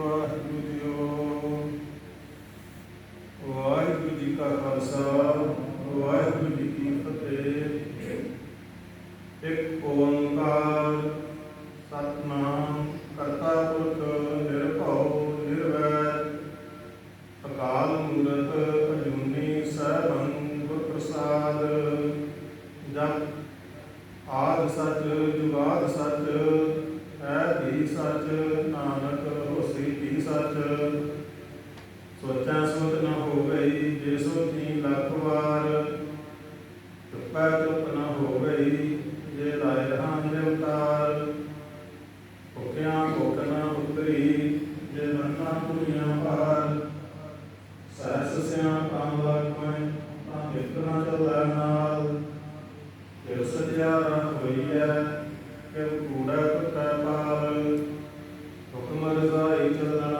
Waheguru JIO. Waheguru ji ਕਾ ਖਾਲਸਾ, ਵਾਹਿਗੁਰੂ ਜੀ ਕੀ ਫਤਿਹ। ਇੱਕ ਓੰਕਾਰ ਸਤਿਨਾਮ ਕਰਤਾ ਪੁਰਖ ਨਿਰਭਉ ਨਿਰਵੈਰ ਅਕਾਲ ਮੂਰਤ ਅਜੂਨੀ ਸੈਭੰ ਗੁਰ ਪ੍ਰਸਾਦ। ਜਪ ਆਦਿ ਸਚ ਜੁਗਾਦਿ ਸਚ ਹੈ ਵੀ ਸਚ ਨਾਨਕ ਹੋਸੀ ਵੀ ਸਚ। ਸੋਚਾਂ ਸੋਚ ਨ ਹੋ ਗਈ ਜੇ ਸੋਚੀ ਲੱਖ ਵਾਰ। ਚੁੱਪੈ ਚੁੱਪ ਨ ਹੋ ਗਈ ਜੇ ਲਾਏ ਹਾਂ ਦੇਵਤਾਰ। ਭੁੱਖਿਆਂ ਭੁੱਖ ਨ ਉਤਰੀ ਜੇ ਮੰਨਾ ਪੁਰੀਆਂ ਪਾਰ। ਸਹਿਸ ਸਿਆਣਪਾਂ ਲੱਗ ਮੈਂ ਤਾਂ ਨਿਤ ਨ ਚੱਲੈ ਨਾਲ। ਕਿਵ ਸਜਿਆਰਾ ਹੋਈ ਹੈ ਕਿਵ ਕੂੜੈ ਕੁੱਟੈ ਪਾਲ। ਹੁਕਮ ਰਜ਼ਾਈ ਚੱਲਣ